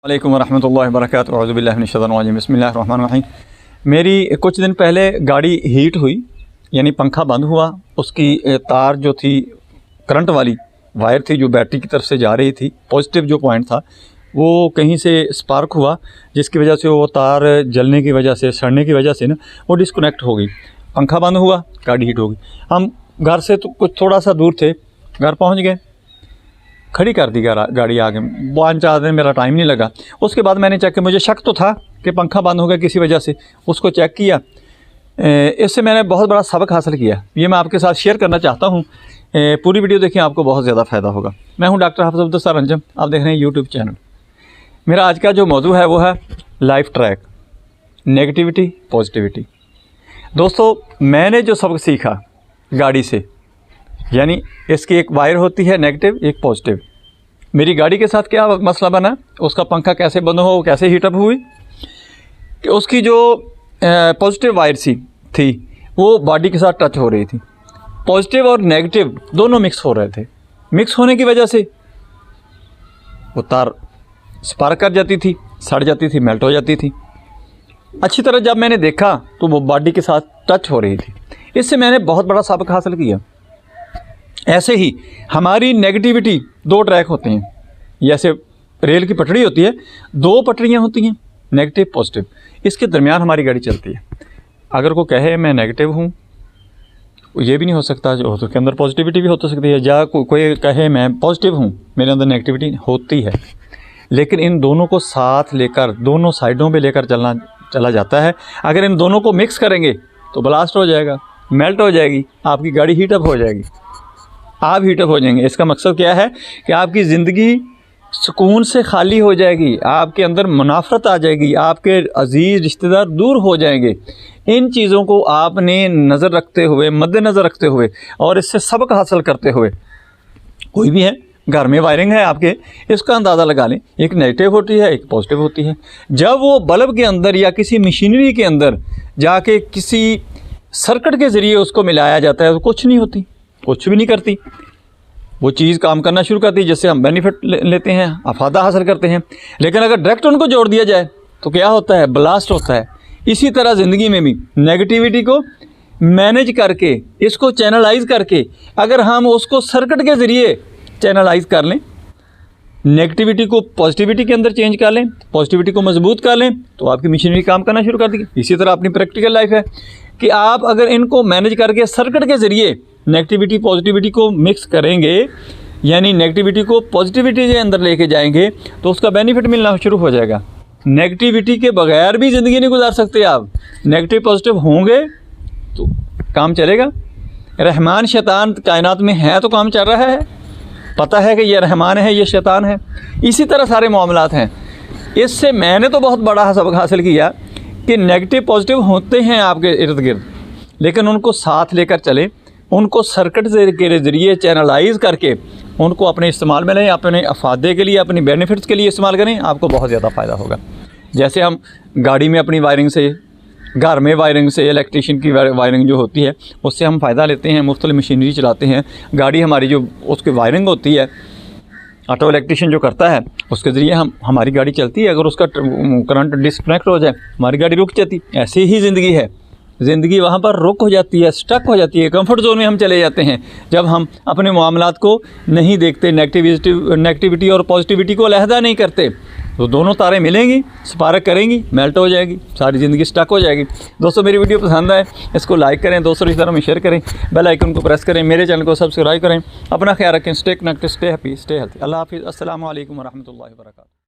वालेकुम रहमतुल्लाहि व बरकातुहू अऊज़ु बिल्लाहि मिनश शैतानिर रजीम बिस्मिल्लाहिर रहमानिर रहीम। मेरी कुछ दिन पहले गाड़ी हीट हुई, यानी पंखा बंद हुआ। उसकी तार जो थी, करंट वाली वायर थी जो बैटरी की तरफ से जा रही थी, पॉजिटिव जो पॉइंट था वो कहीं से स्पार्क हुआ, जिसकी वजह से वो तार जलने की वजह से, सड़ने की वजह से ना वो डिस्कनेक्ट हो गई। पंखा बंद हुआ, गाड़ी हीट हो गई। हम घर से तो कुछ थोड़ा सा दूर थे, घर पहुँच गए, खड़ी कर दी गाड़ी आगे। 5-4 दिन मेरा टाइम नहीं लगा। उसके बाद मैंने चेक किया, मुझे शक तो था कि पंखा बंद हो गया किसी वजह से, उसको चेक किया। इससे मैंने बहुत बड़ा सबक हासिल किया, ये मैं आपके साथ शेयर करना चाहता हूँ। पूरी वीडियो देखिए, आपको बहुत ज़्यादा फ़ायदा होगा। मैं हूँ डॉक्टर हाफिज़ अब्दुल सत्तार अंजम, आप देख रहे हैं यूट्यूब चैनल। मेरा आज का जो मौजू है वो है लाइफ ट्रैक, नेगेटिविटी पॉजिटिविटी। दोस्तों, मैंने जो सबक सीखा गाड़ी से, यानी इसकी एक वायर होती है नेगेटिव, एक पॉजिटिव। मेरी गाड़ी के साथ क्या मसला बना, उसका पंखा कैसे बंद हो, कैसे हीटअप हुई कि उसकी जो पॉजिटिव वायर थी वो बॉडी के साथ टच हो रही थी। पॉजिटिव और नेगेटिव दोनों मिक्स हो रहे थे। मिक्स होने की वजह से वो तार स्पार्क कर जाती थी, सड़ जाती थी, मेल्ट हो जाती थी। अच्छी तरह जब मैंने देखा तो वो बॉडी के साथ टच हो रही थी। इससे मैंने बहुत बड़ा सबक हासिल किया। ऐसे ही हमारी नेगेटिविटी 2 ट्रैक होते हैं, जैसे रेल की पटड़ी होती है, 2 पटड़ियाँ होती हैं, नेगेटिव पॉजिटिव। इसके दरमियान हमारी गाड़ी चलती है। अगर कोई कहे मैं नेगेटिव हूँ, ये भी नहीं हो सकता, जो उसके अंदर पॉजिटिविटी भी हो सकती है। या कोई कहे मैं पॉजिटिव हूँ, मेरे अंदर नेगेटिविटी होती है। लेकिन इन दोनों को साथ लेकर, दोनों साइडों पे लेकर चला जाता है। अगर इन दोनों को मिक्स करेंगे तो ब्लास्ट हो जाएगा, मेल्ट हो जाएगी, आपकी गाड़ी हीटअप हो जाएगी, आप हीटअप हो जाएंगे। इसका मकसद क्या है कि आपकी ज़िंदगी सुकून से खाली हो जाएगी, आपके अंदर मुनाफरत आ जाएगी, आपके अजीज़ रिश्तेदार दूर हो जाएंगे। इन चीज़ों को आपने नज़र रखते हुए, मद्देनज़र रखते हुए और इससे सबक हासिल करते हुए, कोई भी है, घर में वायरिंग है आपके, इसका अंदाज़ा लगा लें। एक नेगेटिव होती है, एक पॉजिटिव होती है। जब वो बल्ब के अंदर या किसी मशीनरी के अंदर जाके किसी सर्किट के ज़रिए उसको मिलाया जाता है तो कुछ नहीं होती, कुछ भी नहीं करती। वो चीज़ काम करना शुरू करती है, जिससे हम बेनिफिट लेते हैं, अफादा हासिल करते हैं। लेकिन अगर डायरेक्ट उनको जोड़ दिया जाए तो क्या होता है, ब्लास्ट होता है। इसी तरह ज़िंदगी में भी नेगेटिविटी को मैनेज करके, इसको चैनलाइज करके, अगर हम उसको सर्किट के ज़रिए चैनलाइज कर लें, नेगेटिविटी को पॉजिटिविटी के अंदर चेंज कर लें, पॉजिटिविटी को मजबूत कर लें, तो आपकी मशीनरी काम करना शुरू कर देगी। इसी तरह अपनी प्रैक्टिकल लाइफ है कि आप अगर इनको मैनेज करके सर्किट के ज़रिए नेगेटिविटी पॉजिटिविटी को मिक्स करेंगे, यानी नेगेटिविटी को पॉजिटिविटी के अंदर लेके जाएंगे, तो उसका बेनिफिट मिलना शुरू हो जाएगा। नेगेटिविटी के बगैर भी ज़िंदगी नहीं गुजार सकते आप। नेगेटिव पॉजिटिव होंगे तो काम चलेगा। रहमान शैतान कायनात में है तो काम चल रहा है, पता है कि ये रहमान है, ये शैतान है। इसी तरह सारे मामलात हैं। इससे मैंने तो बहुत बड़ा सबक हासिल किया कि नेगेटिव पॉजिटिव होते हैं आपके इर्द गिर्द, लेकिन उनको साथ लेकर चलें, उनको सर्किट के ज़रिए चैनलाइज करके उनको अपने इस्तेमाल में लें, अपने अफादे के लिए, अपनी बेनिफिट्स के लिए इस्तेमाल करें, आपको बहुत ज़्यादा फ़ायदा होगा। जैसे हम गाड़ी में अपनी वायरिंग से, घर में वायरिंग से, इलेक्ट्रिशियन की वायरिंग जो होती है उससे हम फ़ायदा लेते हैं, मुख्तलिफ मशीनरी चलाते हैं। गाड़ी हमारी जो उसकी वायरिंग होती है, ऑटो इलेक्ट्रिशियन जो करता है, उसके ज़रिए हमारी गाड़ी चलती है। अगर उसका करंट डिस्कनेक्ट हो जाए, हमारी गाड़ी रुक जाती। ऐसे ही ज़िंदगी है, ज़िंदगी वहाँ पर रुक हो जाती है, स्टक हो जाती है, कंफर्ट जोन में हम चले जाते हैं जब हम अपने मामलात को नहीं देखते, नेगेटिविटी और पॉजिटिविटी को अलहदा नहीं करते। तो दोनों तारें मिलेंगी, स्पार्क करेंगी, मेल्ट हो जाएगी, सारी ज़िंदगी स्टक हो जाएगी। दोस्तों, मेरी वीडियो पसंद आए इसको लाइक करें, दोस्तों रिश्तेदारों में शेयर करें, बेल आइकन को प्रेस करें, मेरे चैनल को सब्सक्राइब करें। अपना ख्याल रखें, stay connected, stay happy, stay healthy. अल्लाह हाफिज़। अस्सलामु अलैकुम व रहमतुल्लाहि व बरकातुहू।